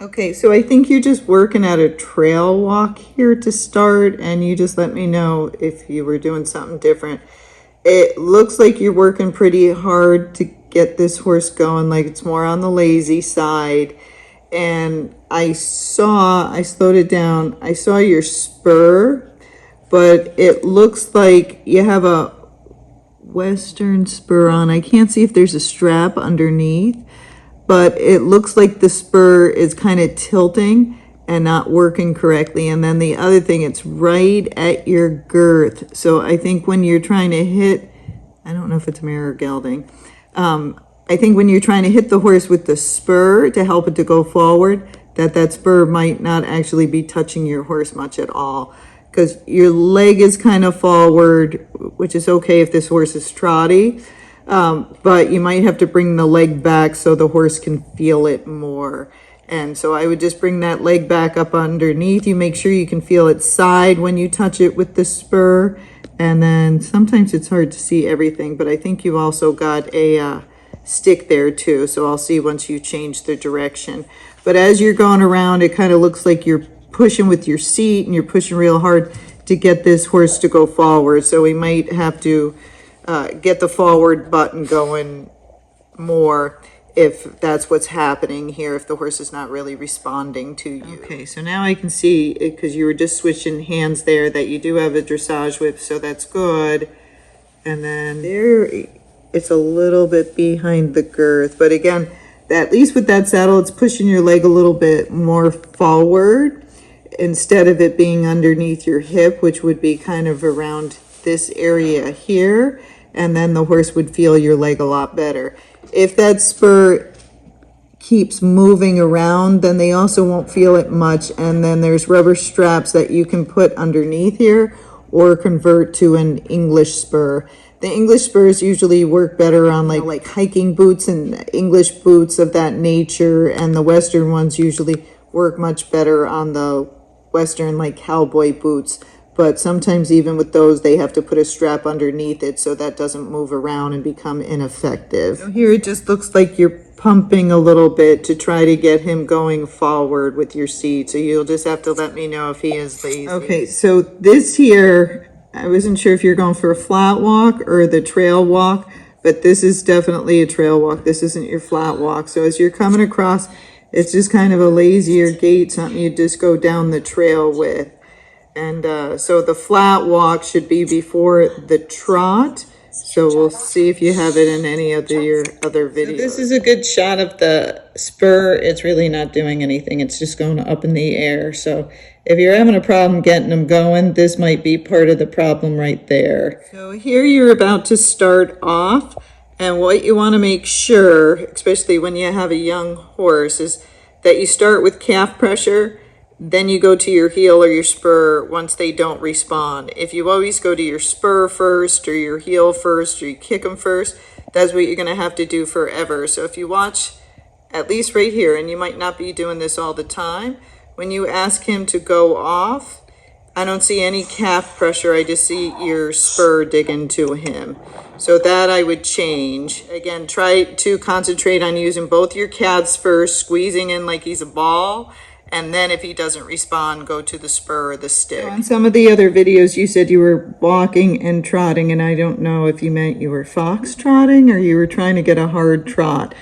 Okay, so I think you're just working at a trail walk here to start, and you just let me know if you were doing something different. It looks like you're working pretty hard to get this horse going, like it's more on the lazy side. And I slowed it down, I saw your spur, but it looks like you have a Western spur on. I can't see if there's a strap underneath, but it looks like the spur is kind of tilting and not working correctly. And then the other thing, it's right at your girth. So I think when you're trying to hit, I don't know if it's mare or gelding, I think when you're trying to hit the horse with the spur to help it to go forward, that spur might not actually be touching your horse much at all, because your leg is kind of forward, which is okay if this horse is trotty. But you might have to bring the leg back so the horse can feel it more. And so I would just bring that leg back up underneath. You make sure you can feel its side when you touch it with the spur. And then sometimes it's hard to see everything, but I think you also got a stick there too. So I'll see once you change the direction. But as you're going around, it kind of looks like you're pushing with your seat and you're pushing real hard to get this horse to go forward. So we might have to get the forward button going more if that's what's happening here, if the horse is not really responding to you. Okay, so now I can see, because you were just switching hands there, that you do have a dressage whip, so that's good. And then there, it's a little bit behind the girth, but again, at least with that saddle, it's pushing your leg a little bit more forward instead of it being underneath your hip, which would be kind of around this area here, and then the horse would feel your leg a lot better. If that spur keeps moving around, then they also won't feel it much, and then there's rubber straps that you can put underneath here or convert to an English spur. The English spurs usually work better on like hiking boots and English boots of that nature, and the Western ones usually work much better on the Western like cowboy boots. But sometimes even with those, they have to put a strap underneath it so that doesn't move around and become ineffective. So here it just looks like you're pumping a little bit to try to get him going forward with your seat. So you'll just have to let me know if he is lazy. Okay, so this here, I wasn't sure if you're going for a flat walk or the trail walk, but this is definitely a trail walk. This isn't your flat walk. So as you're coming across, it's just kind of a lazier gait, something you just go down the trail with. And so the flat walk should be before the trot. So we'll see if you have it in any of your other videos. So this is a good shot of the spur. It's really not doing anything. It's just going up in the air. So if you're having a problem getting them going, this might be part of the problem right there. So here you're about to start off. And what you want to make sure, especially when you have a young horse, is that you start with calf pressure. Then you go to your heel or your spur once they don't respond. If you always go to your spur first or your heel first or you kick them first, that's what you're going to have to do forever. So if you watch at least right here, and you might not be doing this all the time, when you ask him to go off, I don't see any calf pressure. I just see your spur digging to him. So that I would change. Again, try to concentrate on using both your calves first, squeezing in like he's a ball. And then if he doesn't respond, go to the spur or the stick. On some of the other videos, you said you were walking and trotting, and I don't know if you meant you were fox trotting or you were trying to get a hard trot.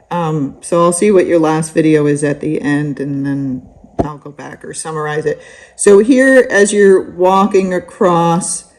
So I'll see what your last video is at the end, and then I'll go back or summarize it. So here, as you're walking across,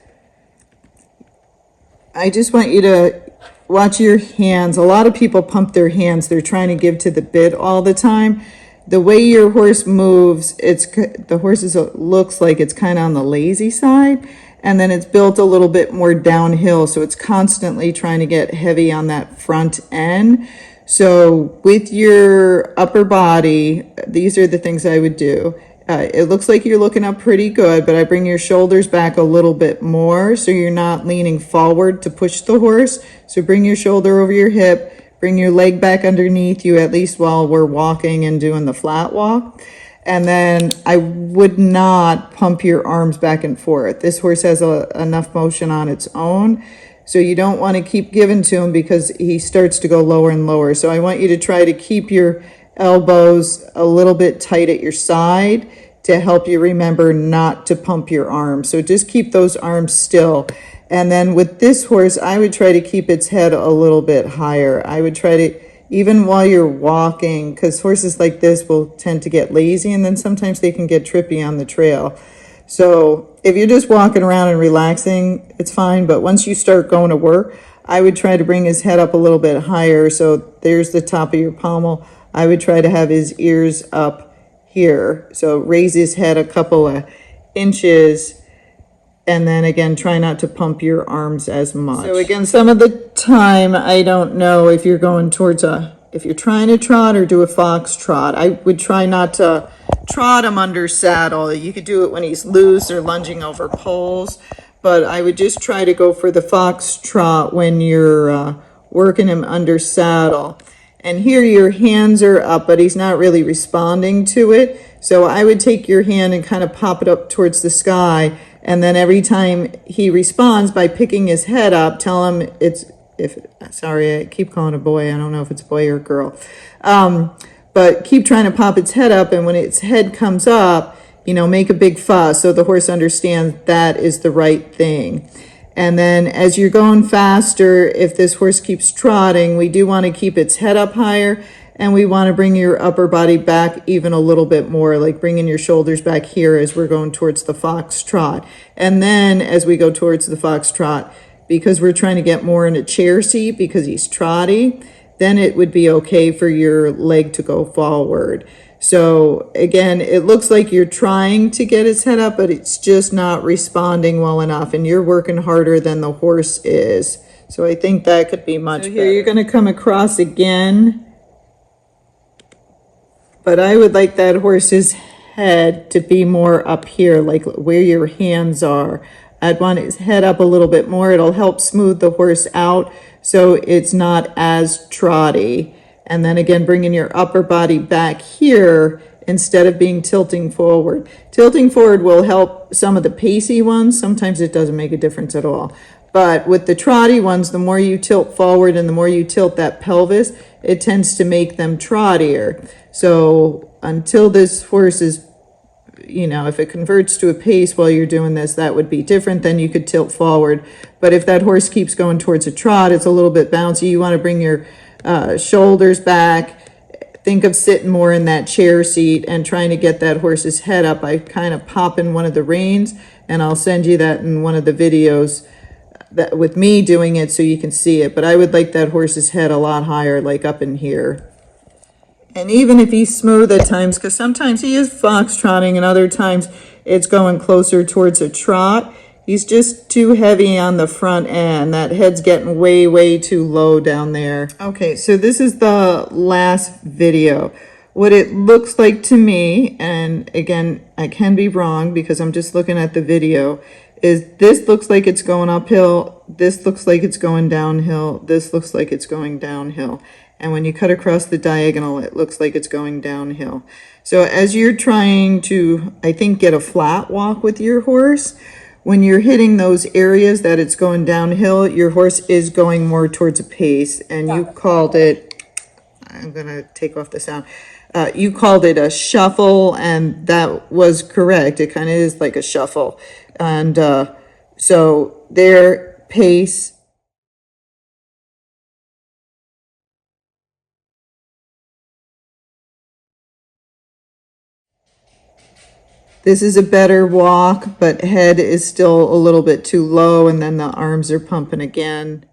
I just want you to watch your hands. A lot of people pump their hands. They're trying to give to the bit all the time. The way your horse moves, the horse looks like it's kind of on the lazy side, and then it's built a little bit more downhill, so it's constantly trying to get heavy on that front end. So with your upper body, these are the things I would do. It looks like you're looking up pretty good, but I bring your shoulders back a little bit more so you're not leaning forward to push the horse. So bring your shoulder over your hip. Bring your leg back underneath you, at least while we're walking and doing the flat walk. And then I would not pump your arms back and forth. This horse has enough motion on its own. So you don't want to keep giving to him because he starts to go lower and lower. So I want you to try to keep your elbows a little bit tight at your side to help you remember not to pump your arms. So just keep those arms still. And then with this horse, I would try to keep its head a little bit higher. I would try to, even while you're walking, because horses like this will tend to get lazy and then sometimes they can get trippy on the trail. So if you're just walking around and relaxing, it's fine. But once you start going to work, I would try to bring his head up a little bit higher. So there's the top of your pommel. I would try to have his ears up here. So raise his head a couple of inches. And then again, try not to pump your arms as much. So again, some of the time, I don't know if you're going towards if you're trying to trot or do a fox trot, I would try not to trot him under saddle. You could do it when he's loose or lunging over poles, but I would just try to go for the fox trot when you're working him under saddle. And here your hands are up, but he's not really responding to it. So I would take your hand and kind of pop it up towards the sky. And then every time he responds by picking his head up, tell him sorry, I keep calling a boy. I don't know if it's a boy or a girl. But keep trying to pop its head up. And when its head comes up, make a big fuss so the horse understands that is the right thing. And then as you're going faster, if this horse keeps trotting, we do want to keep its head up higher, and we want to bring your upper body back even a little bit more, like bringing your shoulders back here as we're going towards the fox trot. And then as we go towards the fox trot, because we're trying to get more in a chair seat because he's trotty, then it would be okay for your leg to go forward. So again, it looks like you're trying to get his head up, but it's just not responding well enough, and you're working harder than the horse is. So I think that could be much better. Here you're going to come across again, but I would like that horse's head to be more up here, like where your hands are. I'd want his head up a little bit more. It'll help smooth the horse out so it's not as trotty. And then again, bringing your upper body back here instead of being tilting forward. Tilting forward will help some of the pacey ones. Sometimes it doesn't make a difference at all. But with the trotty ones, the more you tilt forward and the more you tilt that pelvis, it tends to make them trottier. So until this horse is, if it converts to a pace while you're doing this, that would be different. Then you could tilt forward. But if that horse keeps going towards a trot, it's a little bit bouncy. You want to bring your shoulders back. Think of sitting more in that chair seat and trying to get that horse's head up. I kind of pop in one of the reins, and I'll send you that in one of the videos that with me doing it so you can see it. But I would like that horse's head a lot higher, like up in here. And even if he's smooth at times, because sometimes he is foxtrotting and other times it's going closer towards a trot, he's just too heavy on the front end. That head's getting way, way too low down there. Okay, so this is the last video. What it looks like to me, and again, I can be wrong because I'm just looking at the video, is this looks like it's going uphill, this looks like it's going downhill, this looks like it's going downhill. And when you cut across the diagonal, it looks like it's going downhill. So as you're trying to, I think, get a flat walk with your horse, when you're hitting those areas that it's going downhill, your horse is going more towards a pace. And you called it, I'm going to take off the sound. You called it a shuffle, and that was correct. It kind of is like a shuffle. And so their pace. This is a better walk, but head is still a little bit too low, and then the arms are pumping again.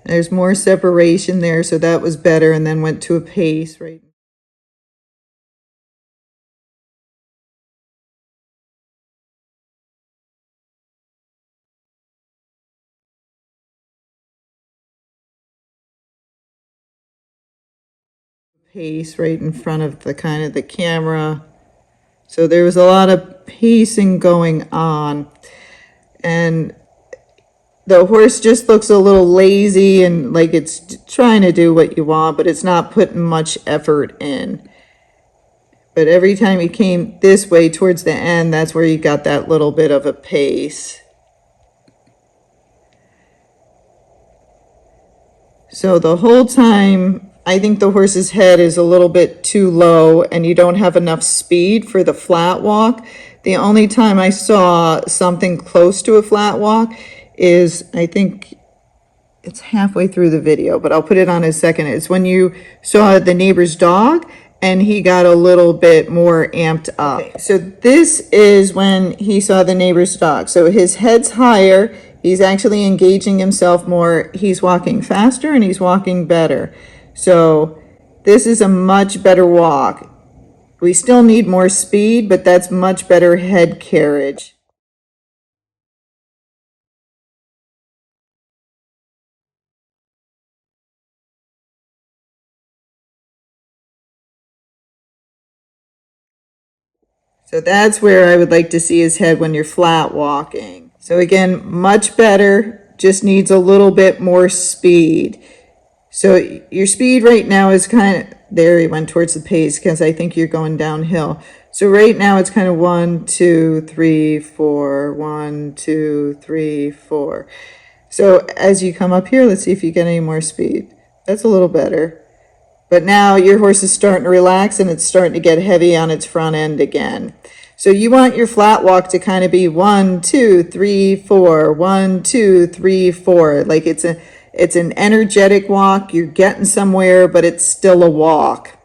There's more separation there, so that was better, and then went to a pace, right? Pace right in front of the kind of the camera. So there was a lot of pacing going on, and the horse just looks a little lazy and like it's trying to do what you want, but it's not putting much effort in. But every time you came this way towards the end, that's where you got that little bit of a pace. So the whole time, I think the horse's head is a little bit too low and you don't have enough speed for the flat walk. The only time I saw something close to a flat walk is, I think it's halfway through the video, but I'll put it on in a second. It's when you saw the neighbor's dog and he got a little bit more amped up. Okay. So this is when he saw the neighbor's dog. So his head's higher. He's actually engaging himself more. He's walking faster and he's walking better. So this is a much better walk. We still need more speed, but that's much better head carriage. So that's where I would like to see his head when you're flat walking. So again, much better, just needs a little bit more speed. So your speed right now is kind of, there he went towards the pace because I think you're going downhill. So right now it's kind of 1, 2, 3, 4, 1, 2, 3, 4. So as you come up here, let's see if you get any more speed. That's a little better. But now your horse is starting to relax and it's starting to get heavy on its front end again. So you want your flat walk to kind of be 1, 2, 3, 4, 1, 2, 3, 4. Like it's an energetic walk. You're getting somewhere, but it's still a walk.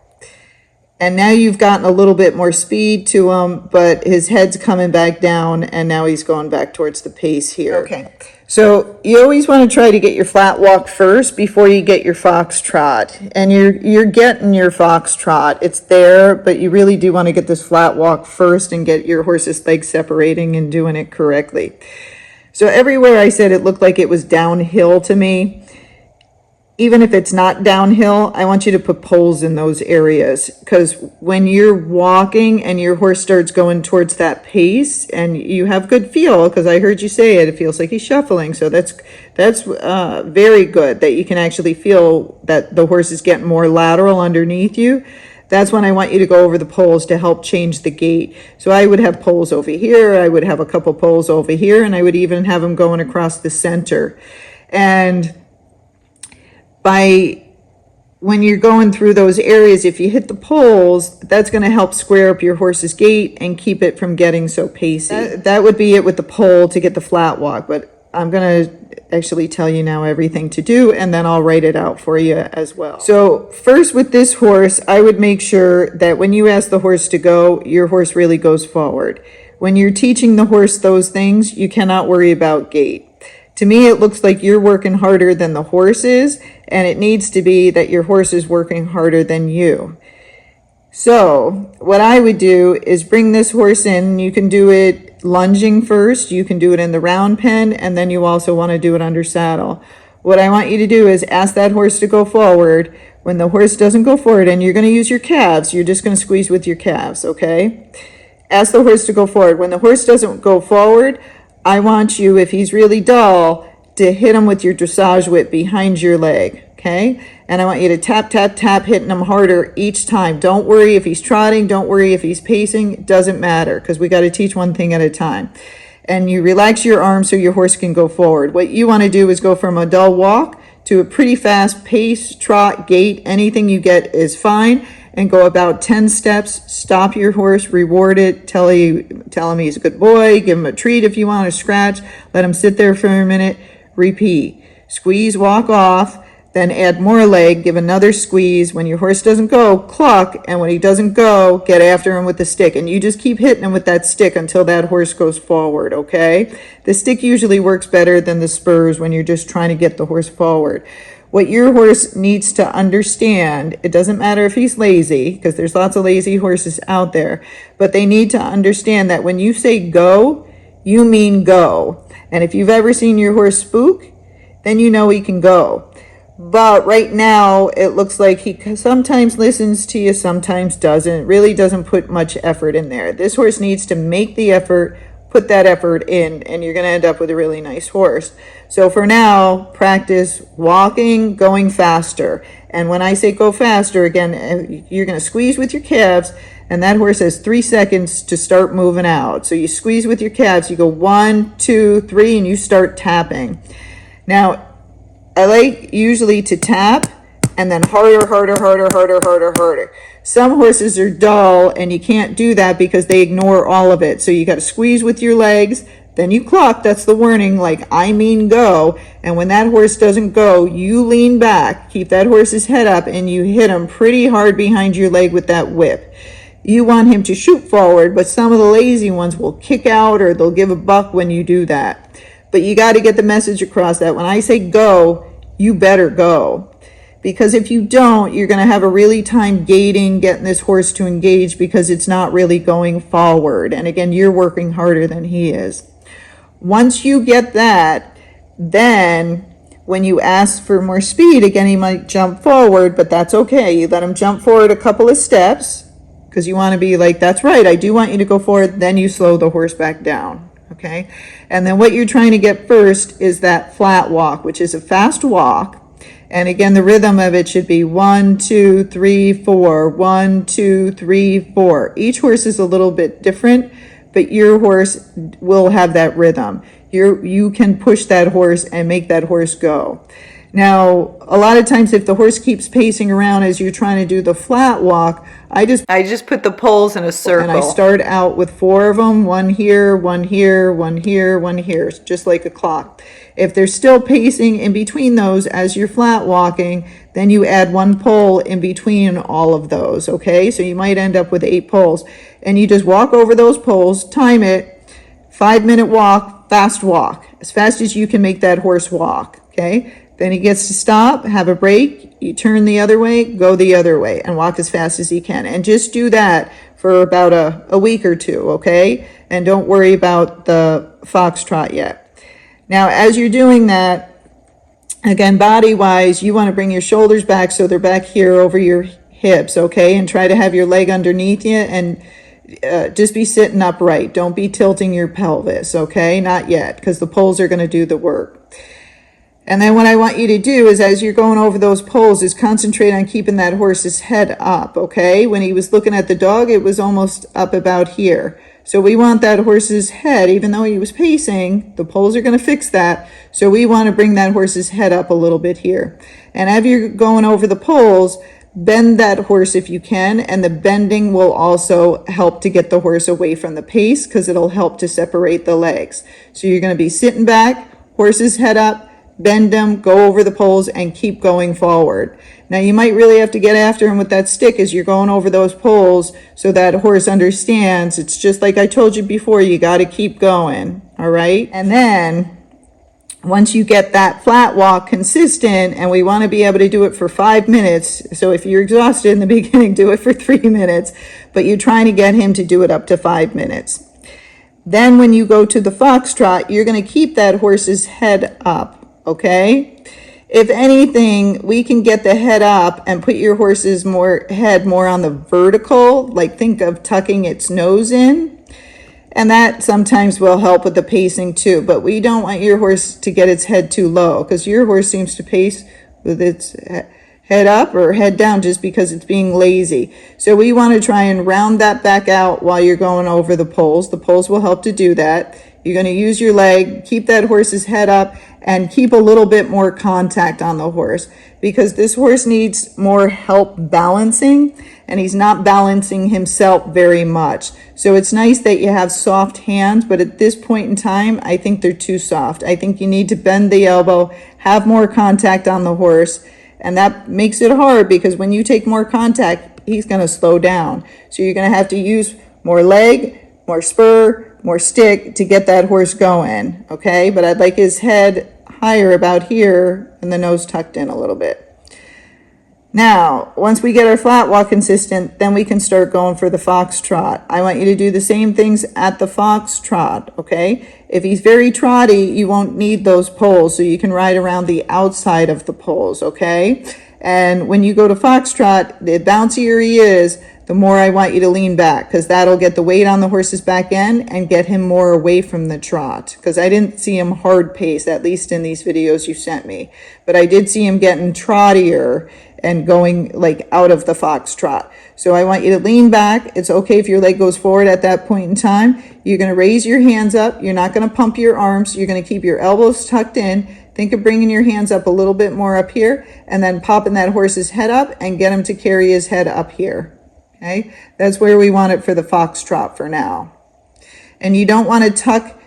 And now you've gotten a little bit more speed to him, but his head's coming back down and now he's going back towards the pace here. Okay. So you always want to try to get your flat walk first before you get your foxtrot. And you're getting your foxtrot. It's there, but you really do want to get this flat walk first and get your horse's legs separating and doing it correctly. So everywhere I said it looked like it was downhill to me. Even if it's not downhill, I want you to put poles in those areas, because when you're walking and your horse starts going towards that pace and you have good feel, because I heard you say it feels like he's shuffling. So that's very good that you can actually feel that the horse is getting more lateral underneath you. That's when I want you to go over the poles to help change the gait. So I would have poles over here. I would have a couple poles over here, and I would even have them going across the center. And when you're going through those areas, if you hit the poles, that's going to help square up your horse's gait and keep it from getting so pacey. That would be it with the pole to get the flat walk, but I'm going to actually tell you now everything to do, and then I'll write it out for you as well. So first with this horse, I would make sure that when you ask the horse to go, your horse really goes forward. When you're teaching the horse those things, you cannot worry about gait. To me, it looks like you're working harder than the horse is, and it needs to be that your horse is working harder than you. So what I would do is bring this horse in. You can do it lunging first. You can do it in the round pen, and then you also want to do it under saddle. What I want you to do is ask that horse to go forward. When the horse doesn't go forward, and you're going to use your calves, you're just going to squeeze with your calves, okay? Ask the horse to go forward. When the horse doesn't go forward, I want you, if he's really dull, to hit him with your dressage whip behind your leg, okay? And I want you to tap, tap, tap, hitting him harder each time. Don't worry if he's trotting. Don't worry if he's pacing. It doesn't matter, because we got to teach one thing at a time. And you relax your arms so your horse can go forward. What you want to do is go from a dull walk to a pretty fast pace, trot, gait. Anything you get is fine. And go about 10 steps, stop your horse, reward it, tell him he's a good boy, give him a treat if you want, a scratch, let him sit there for a minute, repeat. Squeeze, walk off, then add more leg, give another squeeze. When your horse doesn't go, cluck, and when he doesn't go, get after him with the stick. And you just keep hitting him with that stick until that horse goes forward, okay? The stick usually works better than the spurs when you're just trying to get the horse forward. What your horse needs to understand, it doesn't matter if he's lazy, because there's lots of lazy horses out there, but they need to understand that when you say go, you mean go. And if you've ever seen your horse spook, then you know he can go. But right now, it looks like he sometimes listens to you, sometimes doesn't, really doesn't put much effort in there. This horse needs to make the effort, put that effort in, and you're going to end up with a really nice horse. So for now, practice walking, going faster. And when I say go faster, again, you're going to squeeze with your calves, and that horse has 3 seconds to start moving out. So you squeeze with your calves, you go 1, 2, 3, and you start tapping. Now, I like usually to tap and then harder, harder, harder, harder, harder, harder. Some horses are dull and you can't do that because they ignore all of it. So you got to squeeze with your legs, then you cluck, that's the warning, like I mean go. And when that horse doesn't go, you lean back, keep that horse's head up, and you hit him pretty hard behind your leg with that whip. You want him to shoot forward, but some of the lazy ones will kick out or they'll give a buck when you do that. But you got to get the message across that when I say go, you better go. Because if you don't, you're going to have a really time gating, getting this horse to engage because it's not really going forward. And again, you're working harder than he is. Once you get that, then when you ask for more speed, again, he might jump forward, but that's okay. You let him jump forward a couple of steps because you want to be like, that's right, I do want you to go forward. Then you slow the horse back down, okay? And then what you're trying to get first is that flat walk, which is a fast walk. And again, the rhythm of it should be 1, 2, 3, 4, 1, 2, 3, 4. Each horse is a little bit different, but your horse will have that rhythm. You can push that horse and make that horse go. Now, a lot of times if the horse keeps pacing around as you're trying to do the flat walk, I just put the poles in a circle. And I start out with 4 of them, 1 here, 1 here, 1 here, 1 here, just like a clock. If they're still pacing in between those as you're flat walking, then you add 1 pole in between all of those, okay? So you might end up with 8 poles. And you just walk over those poles, time it, 5-minute walk, fast walk, as fast as you can make that horse walk, okay? Then he gets to stop, have a break, you turn the other way, go the other way, and walk as fast as he can. And just do that for about a week or 2, okay? And don't worry about the foxtrot yet. Now, as you're doing that, again, body-wise, you want to bring your shoulders back so they're back here over your hips, okay? And try to have your leg underneath you and just be sitting upright. Don't be tilting your pelvis, okay? Not yet, because the poles are going to do the work. And then what I want you to do is, as you're going over those poles, is concentrate on keeping that horse's head up, okay? When he was looking at the dog, it was almost up about here. So we want that horse's head, even though he was pacing, the poles are going to fix that. So we want to bring that horse's head up a little bit here. And as you're going over the poles, bend that horse if you can, and the bending will also help to get the horse away from the pace because it'll help to separate the legs. So you're going to be sitting back, horse's head up, bend them, go over the poles, and keep going forward. Now you might really have to get after him with that stick as you're going over those poles so that horse understands. It's just like I told you before, you got to keep going, all right? And then once you get that flat walk consistent, and we want to be able to do it for 5 minutes, so if you're exhausted in the beginning, do it for 3 minutes, but you're trying to get him to do it up to 5 minutes. Then when you go to the foxtrot, you're going to keep that horse's head up. Okay, if anything, we can get the head up and put your horse's head more on the vertical, like think of tucking its nose in, and that sometimes will help with the pacing too. But we don't want your horse to get its head too low, because your horse seems to pace with its head up or head down just because it's being lazy. So we want to try and round that back out while you're going over the poles. The poles will help to do that. You're going to use your leg, keep that horse's head up, and keep a little bit more contact on the horse, because this horse needs more help balancing, and he's not balancing himself very much. So it's nice that you have soft hands, but at this point in time, I think they're too soft. I think you need to bend the elbow, have more contact on the horse, and that makes it hard because when you take more contact, he's going to slow down. So you're going to have to use more leg, more spur, more stick to get that horse going, okay? But I'd like his head higher about here and the nose tucked in a little bit. Now, once we get our flat walk consistent, then we can start going for the foxtrot. I want you to do the same things at the foxtrot, okay? If he's very trotty, you won't need those poles, so you can ride around the outside of the poles, okay? And when you go to foxtrot, the bouncier he is, the more I want you to lean back, because that'll get the weight on the horse's back end and get him more away from the trot. Because I didn't see him hard pace, at least in these videos you sent me. But I did see him getting trottier, and going like out of the foxtrot. So I want you to lean back. It's okay if your leg goes forward at that point in time. You're going to raise your hands up. You're not going to pump your arms. You're going to keep your elbows tucked in. Think of bringing your hands up a little bit more up here and then popping that horse's head up and get him to carry his head up here. Okay, that's where we want it for the foxtrot for now. And you don't want to tuck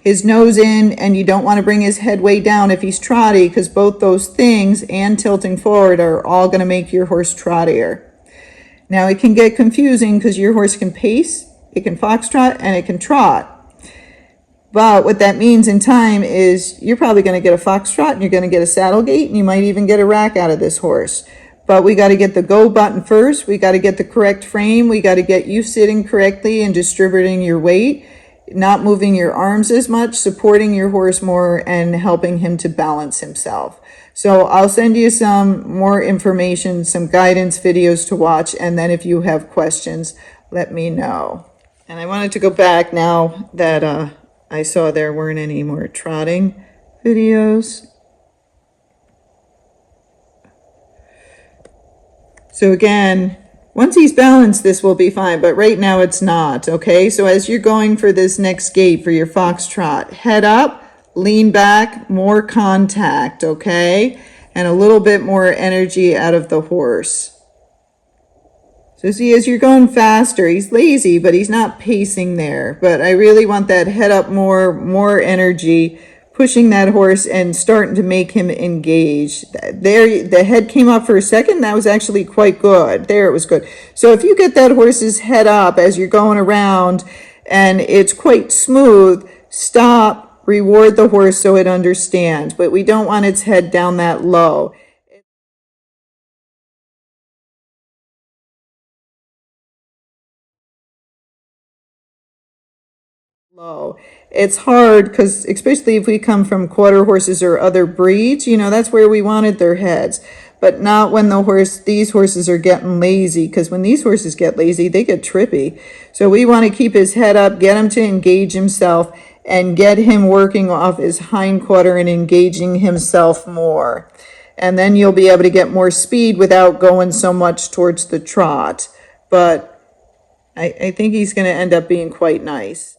his nose in and you don't want to bring his head way down if he's trotty, because both those things and tilting forward are all going to make your horse trottier. Now it can get confusing because your horse can pace, it can foxtrot, and it can trot. But what that means in time is you're probably going to get a foxtrot and you're going to get a saddle gait and you might even get a rack out of this horse. But we got to get the go button first. We got to get the correct frame. We got to get you sitting correctly and distributing your weight, not moving your arms as much, supporting your horse more, and helping him to balance himself. So I'll send you some more information, some guidance videos to watch, and then if you have questions, let me know. And I wanted to go back now that I saw there weren't any more trotting videos. So again, once he's balanced, this will be fine, but right now it's not, okay? So as you're going for this next gait for your foxtrot, head up, lean back, more contact, okay? And a little bit more energy out of the horse. So see, as you're going faster, he's lazy, but he's not pacing there. But I really want that head up more energy, pushing that horse and starting to make him engage. There, the head came up for a second. That was actually quite good. There, it was good. So if you get that horse's head up as you're going around and it's quite smooth, stop, reward the horse so it understands. But we don't want its head down that low. Low. It's hard because especially if we come from quarter horses or other breeds, you know, that's where we wanted their heads, but not when these horses are getting lazy, because when these horses get lazy, they get trippy. So we want to keep his head up, get him to engage himself, and get him working off his hind quarter and engaging himself more. And then you'll be able to get more speed without going so much towards the trot. But I think he's going to end up being quite nice.